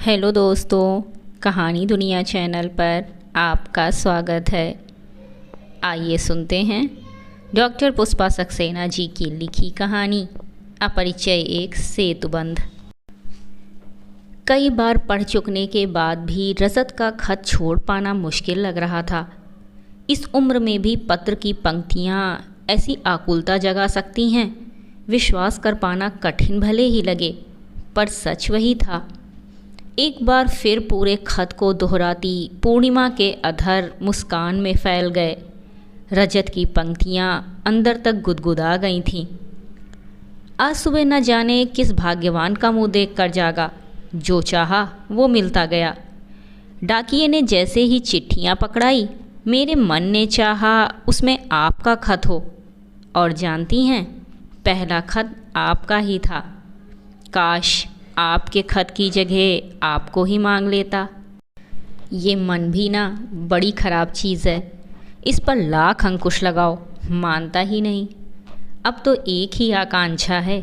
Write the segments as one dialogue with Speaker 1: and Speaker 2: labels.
Speaker 1: Hello दोस्तों, कहानी दुनिया चैनल पर आपका स्वागत है। आइए सुनते हैं डॉक्टर पुष्पा सक्सेना जी की लिखी कहानी अपरिचय एक सेतुबंध। कई बार पढ़ चुकने के बाद भी रजत का खत छोड़ पाना मुश्किल लग रहा था। इस उम्र में भी पत्र की पंक्तियाँ ऐसी आकुलता जगा सकती हैं, विश्वास कर पाना कठिन भले ही लगे, पर सच वही था। एक बार फिर पूरे खत को दोहराती पूर्णिमा के अधर मुस्कान में फैल गए। रजत की पंक्तियाँ अंदर तक गुदगुदा गई थीं। आज सुबह न जाने किस भाग्यवान का मुंह देखकर जागा, जो चाहा वो मिलता गया। डाकिये ने जैसे ही चिट्ठियाँ पकड़ाई, मेरे मन ने चाहा उसमें आपका खत हो, और जानती हैं, पहला खत आपका ही था। काश आपके खत की जगह आपको ही मांग लेता। ये मन भी ना बड़ी ख़राब चीज़ है, इस पर लाख अंकुश लगाओ, मानता ही नहीं। अब तो एक ही आकांक्षा है,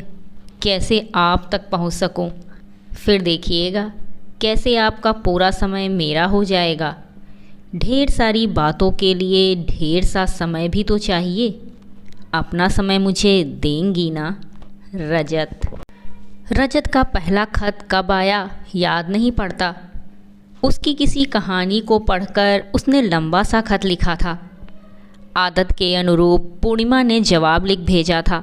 Speaker 1: कैसे आप तक पहुंच सकूं। फिर देखिएगा कैसे आपका पूरा समय मेरा हो जाएगा। ढेर सारी बातों के लिए ढेर सा समय भी तो चाहिए। अपना समय मुझे देंगी ना। रजत का पहला खत कब आया याद नहीं पड़ता। उसकी किसी कहानी को पढ़कर उसने लंबा सा खत लिखा था। आदत के अनुरूप पूर्णिमा ने जवाब लिख भेजा था।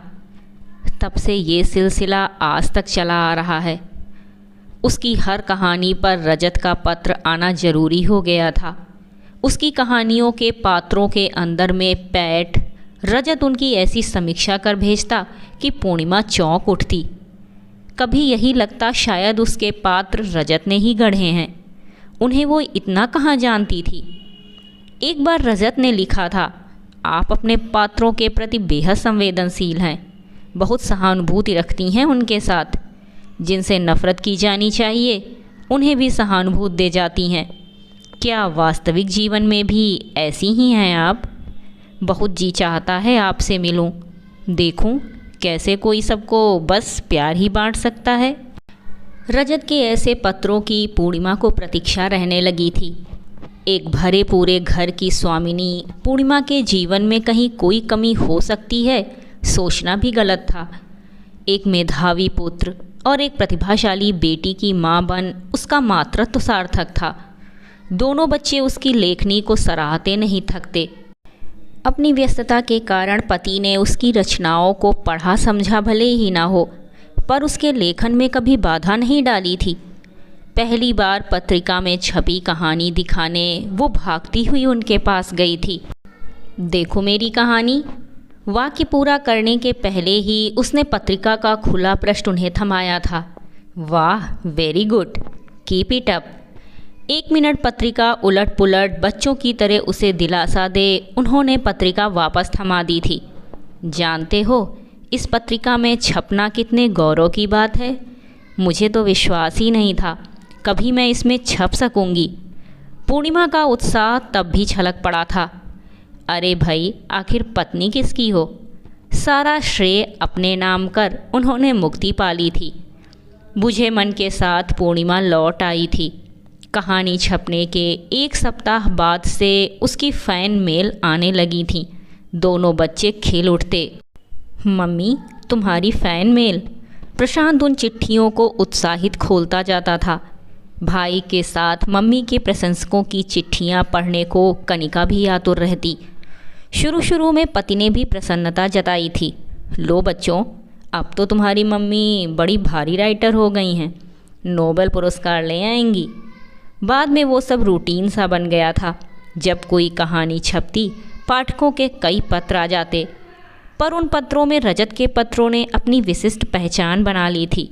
Speaker 1: तब से ये सिलसिला आज तक चला आ रहा है। उसकी हर कहानी पर रजत का पत्र आना जरूरी हो गया था। उसकी कहानियों के पात्रों के अंदर में पैठ रजत उनकी ऐसी समीक्षा कर भेजता कि पूर्णिमा चौंक उठती। कभी यही लगता शायद उसके पात्र रजत ने ही गढ़े हैं, उन्हें वो इतना कहाँ जानती थी। एक बार रजत ने लिखा था, आप अपने पात्रों के प्रति बेहद संवेदनशील हैं, बहुत सहानुभूति रखती हैं उनके साथ। जिनसे नफ़रत की जानी चाहिए उन्हें भी सहानुभूति दे जाती हैं। क्या वास्तविक जीवन में भी ऐसी ही हैं आप? बहुत जी चाहता है आपसे मिलूं, देखूं कैसे कोई सबको बस प्यार ही बांट सकता है। रजत के ऐसे पत्रों की पूर्णिमा को प्रतीक्षा रहने लगी थी। एक भरे पूरे घर की स्वामिनी पूर्णिमा के जीवन में कहीं कोई कमी हो सकती है, सोचना भी गलत था। एक मेधावी पुत्र और एक प्रतिभाशाली बेटी की मां बन उसका मातृत्व सार्थक था। दोनों बच्चे उसकी लेखनी को सराहते नहीं थकते। अपनी व्यस्तता के कारण पति ने उसकी रचनाओं को पढ़ा समझा भले ही ना हो, पर उसके लेखन में कभी बाधा नहीं डाली थी। पहली बार पत्रिका में छपी कहानी दिखाने वो भागती हुई उनके पास गई थी। देखो मेरी कहानी। वाक्य पूरा करने के पहले ही उसने पत्रिका का खुला पृष्ठ उन्हें थमाया था। वाह, very good, keep it up. 1 minute पत्रिका उलट पुलट बच्चों की तरह उसे दिलासा दे उन्होंने पत्रिका वापस थमा दी थी। जानते हो, इस पत्रिका में छपना कितने गौरव की बात है। मुझे तो विश्वास ही नहीं था कभी मैं इसमें छप सकूंगी। पूर्णिमा का उत्साह तब भी छलक पड़ा था। अरे भाई, आखिर पत्नी किसकी हो? सारा श्रेय अपने नाम कर उन्होंने मुक्ति पा ली थी। बुझे मन के साथ पूर्णिमा लौट आई थी। कहानी छपने के 1 सप्ताह बाद से उसकी फ़ैन मेल आने लगी थी। दोनों बच्चे खेल उठते। मम्मी, तुम्हारी फ़ैन मेल? प्रशांत उन चिट्ठियों को उत्साहित खोलता जाता था। भाई के साथ मम्मी के प्रशंसकों की चिट्ठियां पढ़ने को कनिका भी आतुर रहती। शुरू में पति ने भी प्रसन्नता जताई थी। लो बच्चों, अब तो तुम्हारी मम्मी बड़ी भारी राइटर हो गई हैं, नोबेल पुरस्कार ले आएंगी। बाद में वो सब रूटीन सा बन गया था। जब कोई कहानी छपती, पाठकों के कई पत्र आ जाते, पर उन पत्रों में रजत के पत्रों ने अपनी विशिष्ट पहचान बना ली थी।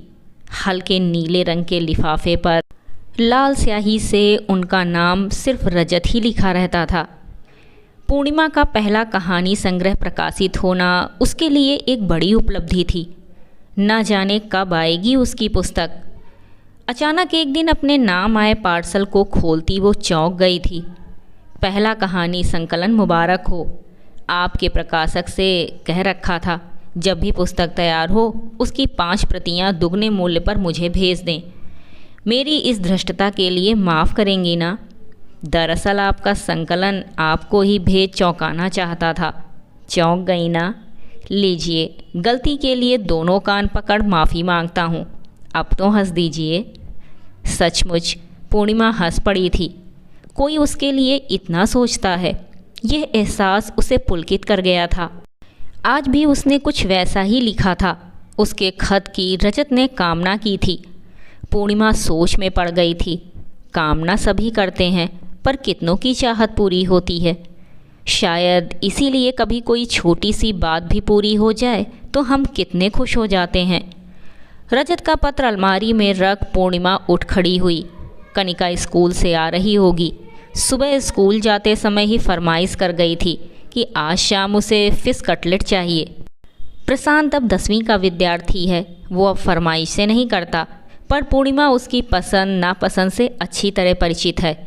Speaker 1: हल्के नीले रंग के लिफाफे पर लाल स्याही से उनका नाम सिर्फ रजत ही लिखा रहता था। पूर्णिमा का पहला कहानी संग्रह प्रकाशित होना उसके लिए एक बड़ी उपलब्धि थी। न जाने कब आएगी उसकी पुस्तक। अचानक एक दिन अपने नाम आए पार्सल को खोलती वो चौंक गई थी। पहला कहानी संकलन मुबारक हो, आपके प्रकाशक से कह रखा था जब भी पुस्तक तैयार हो उसकी 5 प्रतियां दुगने मूल्य पर मुझे भेज दें। मेरी इस धृष्टता के लिए माफ़ करेंगी ना? दरअसल आपका संकलन आपको ही भेद चौंकाना चाहता था। चौंक गई ना? लीजिए, गलती के लिए दोनों कान पकड़ माफ़ी मांगता हूँ। अब तो हंस दीजिए। सचमुच पूर्णिमा हंस पड़ी थी। कोई उसके लिए इतना सोचता है, यह एहसास उसे पुलकित कर गया था। आज भी उसने कुछ वैसा ही लिखा था। उसके खत की रजत ने कामना की थी। पूर्णिमा सोच में पड़ गई थी। कामना सभी करते हैं, पर कितनों की चाहत पूरी होती है? शायद इसीलिए कभी कोई छोटी सी बात भी पूरी हो जाए तो हम कितने खुश हो जाते हैं। रजत का पत्र अलमारी में रख पूर्णिमा उठ खड़ी हुई। कनिका स्कूल से आ रही होगी। सुबह स्कूल जाते समय ही फरमाइश कर गई थी कि आज शाम उसे फिश कटलेट चाहिए। प्रशांत अब 10वीं का विद्यार्थी है। वो अब फरमाइश से नहीं करता, पर पूर्णिमा उसकी पसंद नापसंद से अच्छी तरह परिचित है।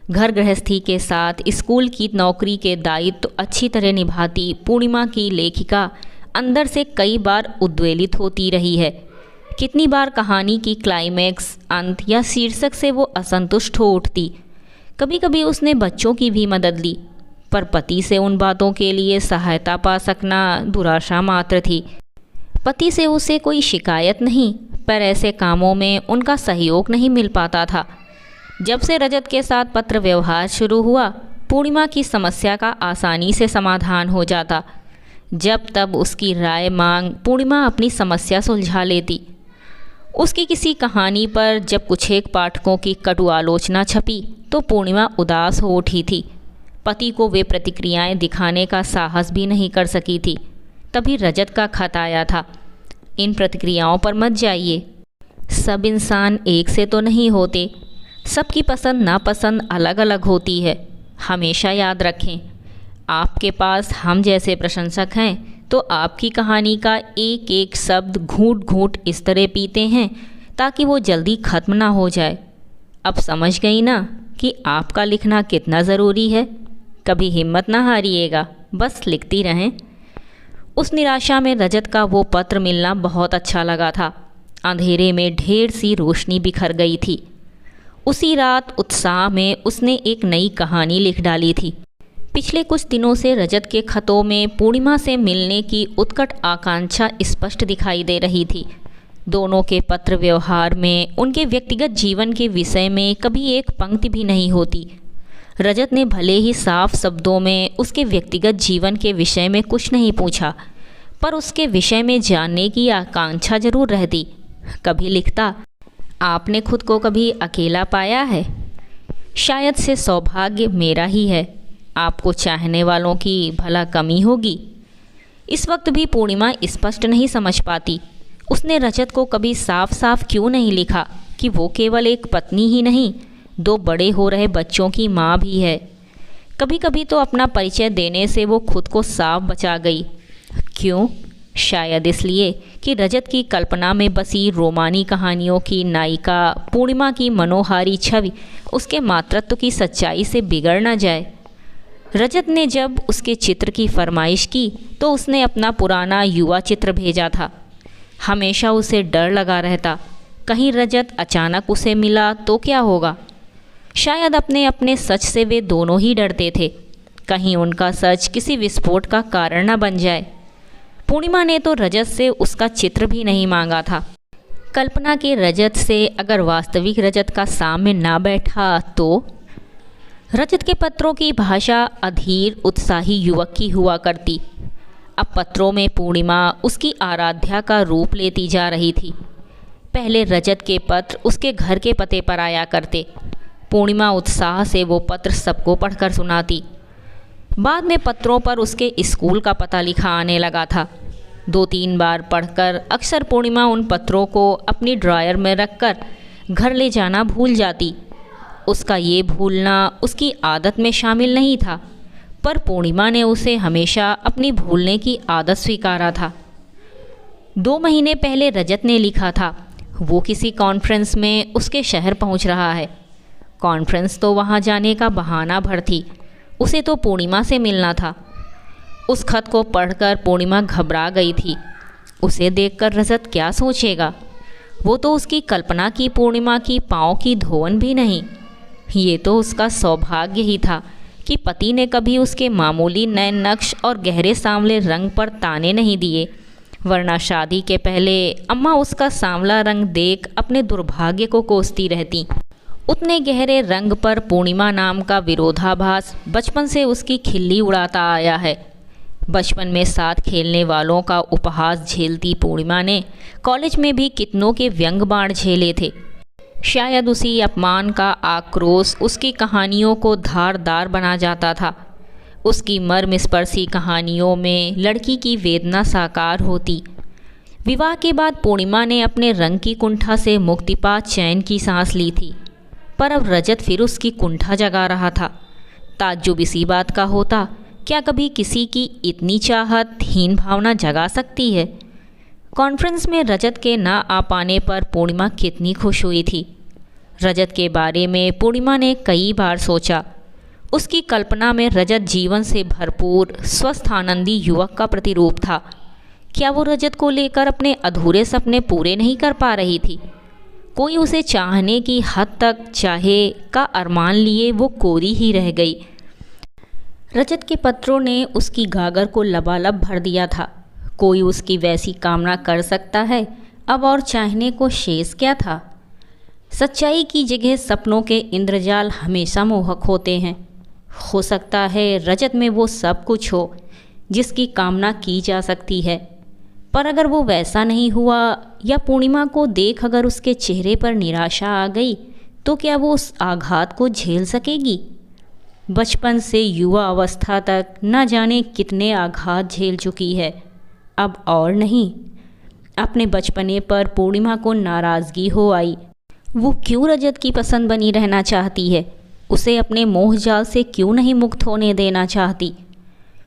Speaker 1: घर गृहस्थी के साथ स्कूल की नौकरी के दायित्व तो अच्छी तरह निभाती पूर्णिमा की लेखिका अंदर से कई बार उद्वेलित होती रही है। कितनी बार कहानी की क्लाइमैक्स, अंत या शीर्षक से वो असंतुष्ट हो उठती। कभी कभी उसने बच्चों की भी मदद ली, पर पति से उन बातों के लिए सहायता पा सकना दुराशा मात्र थी। पति से उसे कोई शिकायत नहीं, पर ऐसे कामों में उनका सहयोग नहीं मिल पाता था। जब से रजत के साथ पत्र व्यवहार शुरू हुआ, पूर्णिमा की समस्या का आसानी से समाधान हो जाता। जब तब उसकी राय मांग पूर्णिमा अपनी समस्या सुलझा लेती। उसकी किसी कहानी पर जब कुछ एक पाठकों की कटु आलोचना छपी तो पूर्णिमा उदास हो उठी थी। पति को वे प्रतिक्रियाएं दिखाने का साहस भी नहीं कर सकी थी। तभी रजत का खत आया था। इन प्रतिक्रियाओं पर मत जाइए। सब इंसान एक से तो नहीं होते। सबकी पसंद नापसंद अलग अलग होती है। हमेशा याद रखें, आपके पास हम जैसे प्रशंसक हैं तो आपकी कहानी का एक एक शब्द घूंट घूंट इस तरह पीते हैं ताकि वो जल्दी ख़त्म ना हो जाए। अब समझ गई ना कि आपका लिखना कितना ज़रूरी है? कभी हिम्मत ना हारिएगा, बस लिखती रहें। उस निराशा में रजत का वो पत्र मिलना बहुत अच्छा लगा था। अंधेरे में ढेर सी रोशनी बिखर गई थी। उसी रात उत्साह में उसने एक नई कहानी लिख डाली थी। पिछले कुछ दिनों से रजत के खतों में पूर्णिमा से मिलने की उत्कट आकांक्षा स्पष्ट दिखाई दे रही थी। दोनों के पत्र व्यवहार में उनके व्यक्तिगत जीवन के विषय में कभी एक पंक्ति भी नहीं होती। रजत ने भले ही साफ शब्दों में उसके व्यक्तिगत जीवन के विषय में कुछ नहीं पूछा, पर उसके विषय में जानने की आकांक्षा जरूर रहती। कभी लिखता, आपने खुद को कभी अकेला पाया है? शायद से सौभाग्य मेरा ही है। आपको चाहने वालों की भला कमी होगी। इस वक्त भी पूर्णिमा स्पष्ट नहीं समझ पाती उसने रजत को कभी साफ साफ क्यों नहीं लिखा कि वो केवल एक पत्नी ही नहीं, 2 बड़े हो रहे बच्चों की माँ भी है। कभी कभी तो अपना परिचय देने से वो खुद को साफ बचा गई। क्यों? शायद इसलिए कि रजत की कल्पना में बसी रोमानी कहानियों की नायिका पूर्णिमा की मनोहारी छवि उसके मातृत्व की सच्चाई से बिगड़ न जाए। रजत ने जब उसके चित्र की फरमाइश की तो उसने अपना पुराना युवा चित्र भेजा था। हमेशा उसे डर लगा रहता, कहीं रजत अचानक उसे मिला तो क्या होगा। शायद अपने अपने सच से वे दोनों ही डरते थे, कहीं उनका सच किसी विस्फोट का कारण न बन जाए। पूर्णिमा ने तो रजत से उसका चित्र भी नहीं मांगा था। कल्पना के रजत से अगर वास्तविक रजत का सामने ना बैठा तो? रजत के पत्रों की भाषा अधीर उत्साही युवक की हुआ करती। अब पत्रों में पूर्णिमा उसकी आराध्या का रूप लेती जा रही थी। पहले रजत के पत्र उसके घर के पते पर आया करते। पूर्णिमा उत्साह से वो पत्र सबको पढ़कर सुनाती। बाद में पत्रों पर उसके स्कूल का पता लिखा आने लगा था। 2-3 बार पढ़कर अक्सर पूर्णिमा उन पत्रों को अपनी ड्रॉयर में रखकर घर ले जाना भूल जाती। उसका ये भूलना उसकी आदत में शामिल नहीं था, पर पूर्णिमा ने उसे हमेशा अपनी भूलने की आदत स्वीकारा था। 2 महीने पहले रजत ने लिखा था वो किसी कॉन्फ्रेंस में उसके शहर पहुंच रहा है। कॉन्फ्रेंस तो वहां जाने का बहाना भर थी, उसे तो पूर्णिमा से मिलना था। उस खत को पढ़कर पूर्णिमा घबरा गई थी। उसे देखकर रजत क्या सोचेगा? वो तो उसकी कल्पना की पूर्णिमा की पाँव की धोवन भी नहीं। ये तो उसका सौभाग्य ही था कि पति ने कभी उसके मामूली नए नक्श और गहरे सांवले रंग पर ताने नहीं दिए, वरना शादी के पहले अम्मा उसका सांवला रंग देख अपने दुर्भाग्य को कोसती रहती। उतने गहरे रंग पर पूर्णिमा नाम का विरोधाभास बचपन से उसकी खिल्ली उड़ाता आया है। बचपन में साथ खेलने वालों का उपहास झेलती पूर्णिमा ने कॉलेज में भी कितनों के व्यंग बाण झेले थे। शायद उसी अपमान का आक्रोश उसकी कहानियों को धारदार बना जाता था। उसकी मर्मस्पर्शी कहानियों में लड़की की वेदना साकार होती। विवाह के बाद पूर्णिमा ने अपने रंग की कुंठा से मुक्ति पा चैन की सांस ली थी, पर अब रजत फिर उसकी कुंठा जगा रहा था। ताज्जुब इसी बात का होता, क्या कभी किसी की इतनी चाहत हीन भावना जगा सकती है। कॉन्फ्रेंस में रजत के ना आ पाने पर पूर्णिमा कितनी खुश हुई थी। रजत के बारे में पूर्णिमा ने कई बार सोचा। उसकी कल्पना में रजत जीवन से भरपूर स्वस्थ आनंदी युवक का प्रतिरूप था। क्या वो रजत को लेकर अपने अधूरे सपने पूरे नहीं कर पा रही थी? कोई उसे चाहने की हद तक चाहे का अरमान लिए वो कोरी ही रह गई। रजत के पत्रों ने उसकी गागर को लबालब भर दिया था। कोई उसकी वैसी कामना कर सकता है, अब और चाहने को शेष क्या था। सच्चाई की जगह सपनों के इंद्रजाल हमेशा मोहक होते हैं। हो सकता है रजत में वो सब कुछ हो जिसकी कामना की जा सकती है, पर अगर वो वैसा नहीं हुआ या पूर्णिमा को देख अगर उसके चेहरे पर निराशा आ गई तो क्या वो उस आघात को झेल सकेगी? बचपन से युवा अवस्था तक न जाने कितने आघात झेल चुकी है, अब और नहीं। अपने बचपने पर पूर्णिमा को नाराज़गी हो आई। वो क्यों रजत की पसंद बनी रहना चाहती है? उसे अपने मोह जाल से क्यों नहीं मुक्त होने देना चाहती?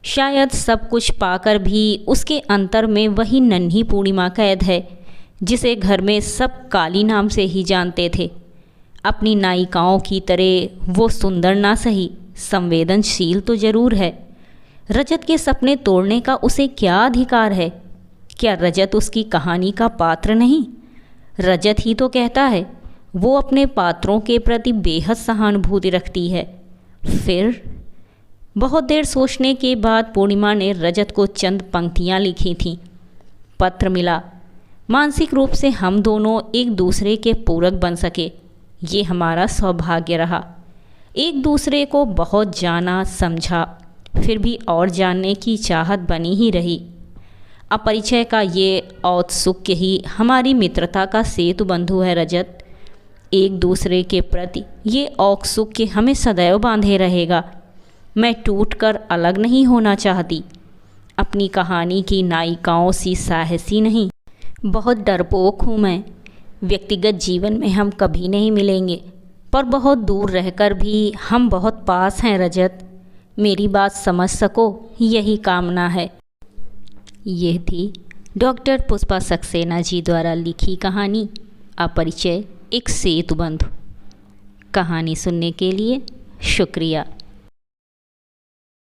Speaker 1: शायद सब कुछ पाकर भी उसके अंतर में वही नन्ही पूर्णिमा कैद है जिसे घर में सब काली नाम से ही जानते थे। अपनी नायिकाओं की तरह वो सुंदर ना सही, संवेदनशील तो जरूर है। रजत के सपने तोड़ने का उसे क्या अधिकार है? क्या रजत उसकी कहानी का पात्र नहीं? रजत ही तो कहता है वो अपने पात्रों के प्रति बेहद सहानुभूति रखती है। फिर बहुत देर सोचने के बाद पूर्णिमा ने रजत को चंद पंक्तियाँ लिखी थीं। पत्र मिला। मानसिक रूप से हम दोनों एक दूसरे के पूरक बन सके, ये हमारा सौभाग्य रहा। एक दूसरे को बहुत जाना समझा, फिर भी और जानने की चाहत बनी ही रही। अपरिचय का ये औत्सुक्य ही हमारी मित्रता का सेतु बंधु है रजत। एक दूसरे के प्रति ये औत्सुक्य हमें सदैव बांधे रहेगा। मैं टूटकर अलग नहीं होना चाहती। अपनी कहानी की नायिकाओं सी साहसी नहीं, बहुत डरपोक हूँ मैं। व्यक्तिगत जीवन में हम कभी नहीं मिलेंगे, पर बहुत दूर रहकर भी हम बहुत पास हैं रजत। मेरी बात समझ सको, यही कामना है। यह थी डॉक्टर पुष्पा सक्सेना जी द्वारा लिखी कहानी अपरिचय एक सेतु बंधु। कहानी सुनने के लिए शुक्रिया।